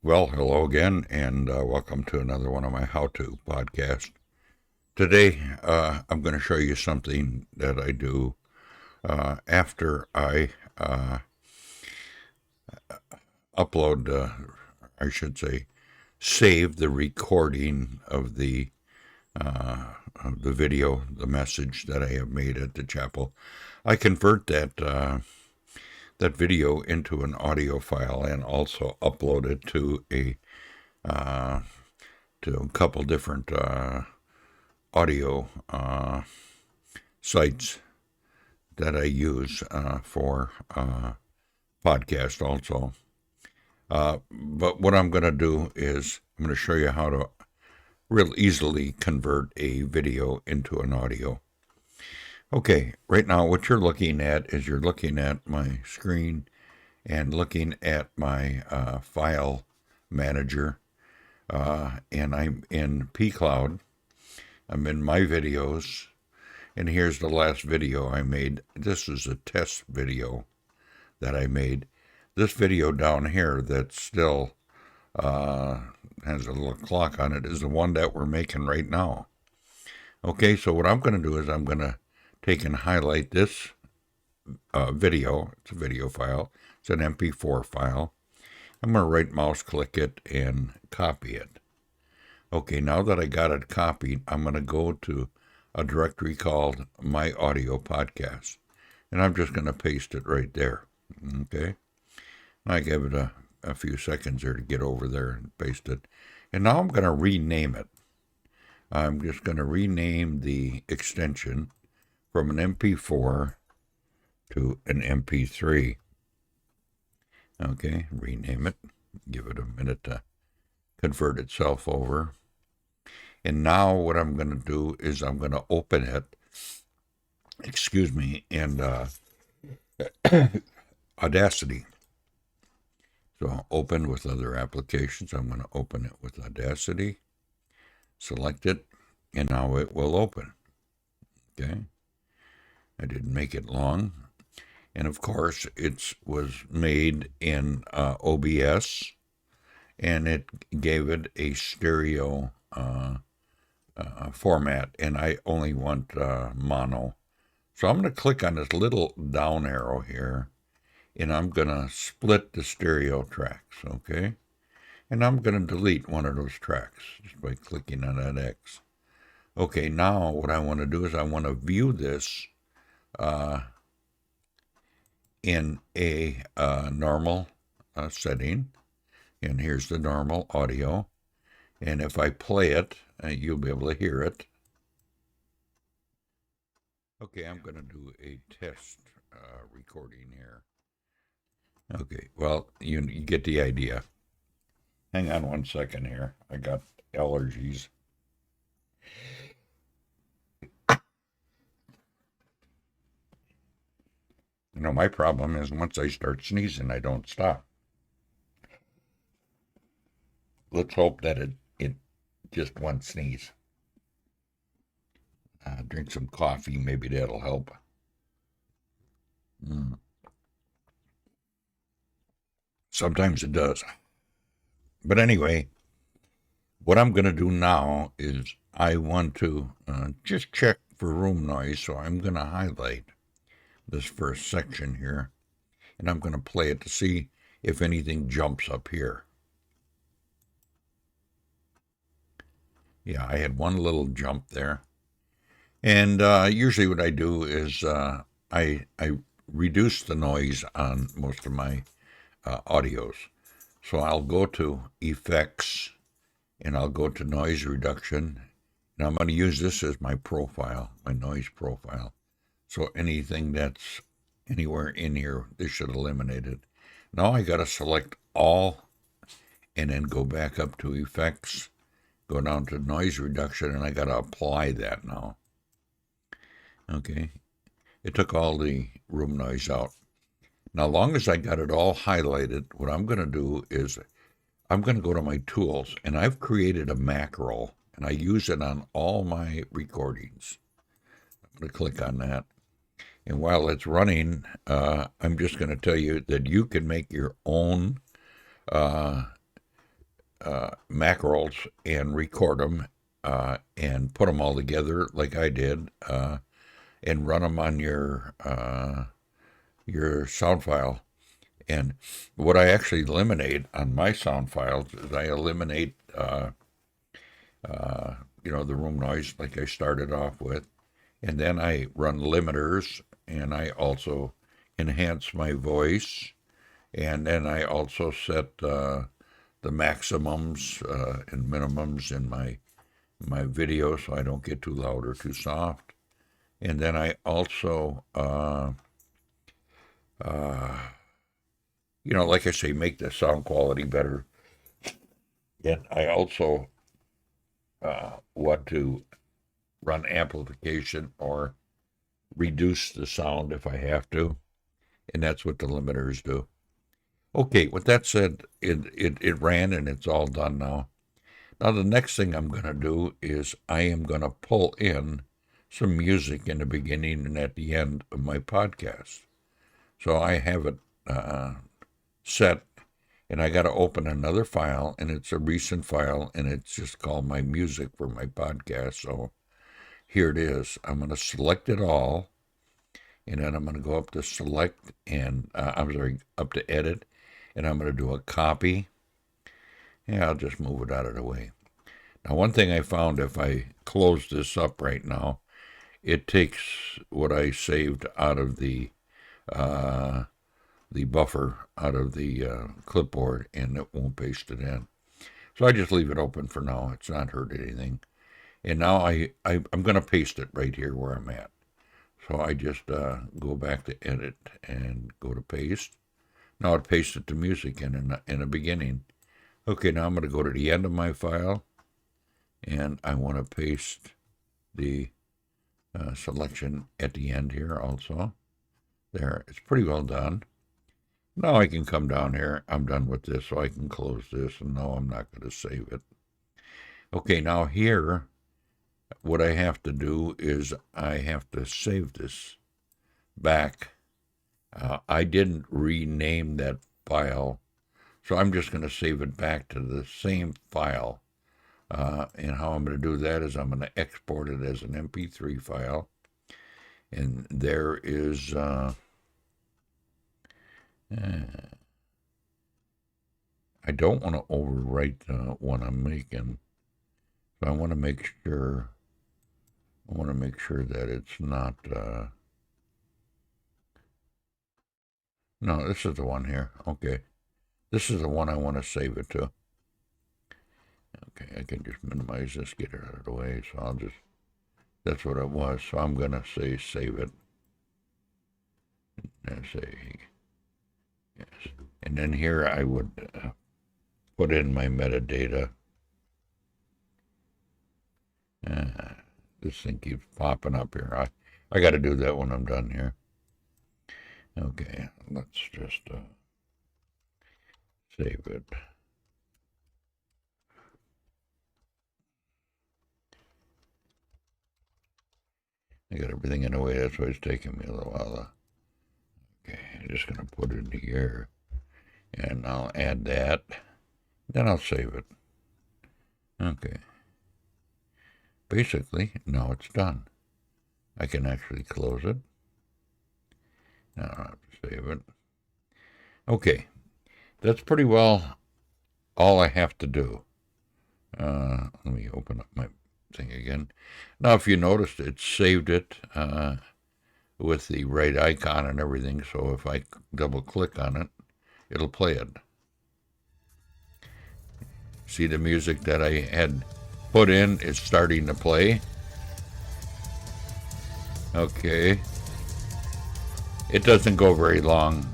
Well, hello again, and welcome to another one of my how-to podcasts. Today, I'm going to show you something that I do after I upload, I should say, save the recording of the video, the message that I have made at the chapel. I convert that video into an audio file and also upload it uh, to a couple different audio sites that I use for podcast also. But what I'm going to do is I'm going to show you how to real easily convert a video into an audio. Okay, right now what you're looking at is you're looking at my screen and looking at my file manager, and I'm in pCloud. I'm in my videos, and here's the last video I made. This is a test video that I made. This video down here that still has a little clock on it is the one that we're making right now. Okay, so what I'm going to do is I'm going to take and highlight this video. It's a video file. It's an MP4 file. I'm going to right mouse click it and copy it. Okay, now that I got it copied, I'm going to go to a directory called My Audio Podcast. And I'm just going to paste it right there. Okay? I give it a few seconds there to get over there and paste it. And now I'm going to rename it. I'm just going to rename the extension from an MP4 to an MP3. Okay, rename it. Give it a minute to convert itself over. And now what I'm going to do is I'm going to open it, and Audacity. So open with other applications. I'm going to open it with Audacity, select it, and now it will open. Okay. I didn't make it long. And of course, it was made in OBS, and it gave it a stereo format, and I only want mono. So I'm going to click on this little down arrow here, and I'm going to split the stereo tracks, okay? And I'm going to delete one of those tracks just by clicking on that X. Okay, now what I want to do is I want to view this in a normal setting. And here's the normal audio. And if I play it, you'll be able to hear it. Okay, I'm going to do a test recording here. Okay, well, you get the idea. Hang on one second here. I got allergies. You know, my problem is once I start sneezing, I don't stop. Let's hope that it just one sneeze. Drink some coffee, maybe that'll help. Sometimes it does. But anyway, what I'm going to do now is I want to just check for room noise, so I'm going to highlight this first section here, and I'm going to play it to see if anything jumps up here. Yeah, I had one little jump there. And usually what I do is I reduce the noise on most of my audios. So I'll go to Effects, and I'll go to Noise Reduction. Now I'm going to use this as my profile, my noise profile. So anything that's anywhere in here, this should eliminate it. Now I got to select all and then go back up to Effects, go down to Noise Reduction, and I got to apply that now. Okay, it took all the room noise out. Now, long as I got it all highlighted, what I'm going to do is I'm going to go to my tools, and I've created a macro, and I use it on all my recordings. I'm going to click on that. And while it's running, I'm just going to tell you that you can make your own macros and record them and put them all together like I did and run them on your sound file. And what I actually eliminate on my sound files is I eliminate the room noise like I started off with, and then I run limiters, and I also enhance my voice, and then I also set the maximums and minimums in my video so I don't get too loud or too soft. And then I also, like I say, make the sound quality better. And I also want to run amplification or reduce the sound if I have to. And that's what the limiters do. Okay, with that said, it ran and it's all done now. Now the next thing I'm going to do is I am going to pull in some music in the beginning and at the end of my podcast. So I have it set, and I got to open another file, and it's a recent file, and it's just called my music for my podcast. So here it is. I'm going to select it all, and then I'm going to go up to select, and up to edit, and I'm going to do a copy. Yeah, I'll just move it out of the way. Now, one thing I found, if I close this up right now, it takes what I saved out of the buffer out of the clipboard, and it won't paste it in. So I just leave it open for now. It's not hurt anything. And now I'm going to paste it right here where I'm at. So I just go back to edit and go to paste. Now it pasted the music in the beginning. Okay, now I'm going to go to the end of my file, and I want to paste the selection at the end here also. There, it's pretty well done. Now I can come down here. I'm done with this, so I can close this, and no, I'm not going to save it. Okay, now here, what I have to do is I have to save this back. I didn't rename that file, so I'm just going to save it back to the same file. And how I'm going to do that is I'm going to export it as an MP3 file. And there is... I don't want to overwrite the one I'm making, so I want to make sure that it's not. No, this is the one here. Okay, this is the one I want to save it to. Okay, I can just minimize this, get it out of the way. So that's what it was. So I'm gonna say save it, and say yes. And then here I would put in my metadata. This thing keeps popping up here. I got to do that when I'm done here. Okay, let's just save it. I got everything in the way. That's why it's taking me a little while. Okay, I'm just going to put it in here. And I'll add that. Then I'll save it. Okay. Basically, now it's done. I can actually close it. Now I don't have to save it. Okay. That's pretty well all I have to do. Let me open up my thing again. Now, if you noticed, it saved it with the right icon and everything. So if I double click on it, it'll play it. See, the music that I had put in is starting to play. Okay. It doesn't go very long.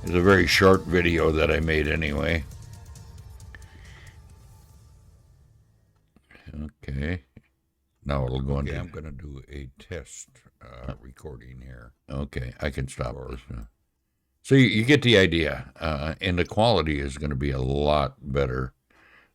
It's a very short video that I made anyway. Okay. Now it'll go into... Okay, I'm going to do a test recording here. Okay, I can stop this. So you get the idea. And the quality is going to be a lot better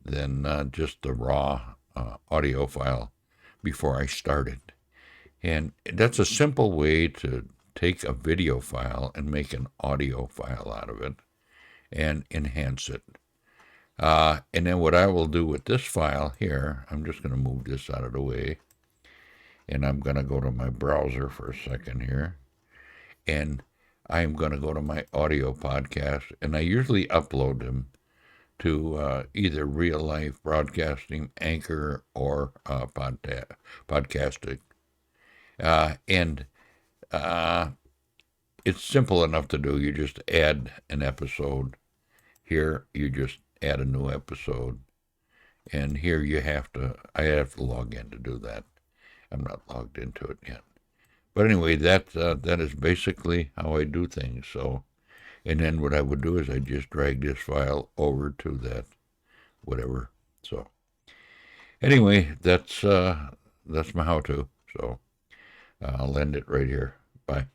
than just the raw audio file before I started. And that's a simple way to take a video file and make an audio file out of it and enhance it. And then what I will do with this file here, I'm just going to move this out of the way, and I'm going to go to my browser for a second here, and I'm going to go to my audio podcast, and I usually upload them to either Real Life Broadcasting, Anchor, or Podcasting. And it's simple enough to do. You just add an episode. Here, you just add a new episode. And here I have to log in to do that. I'm not logged into it yet. But anyway, that is basically how I do things. So, and then what I would do is I just drag this file over to that whatever. So, anyway, that's my how-to. So, I'll end it right here. Bye.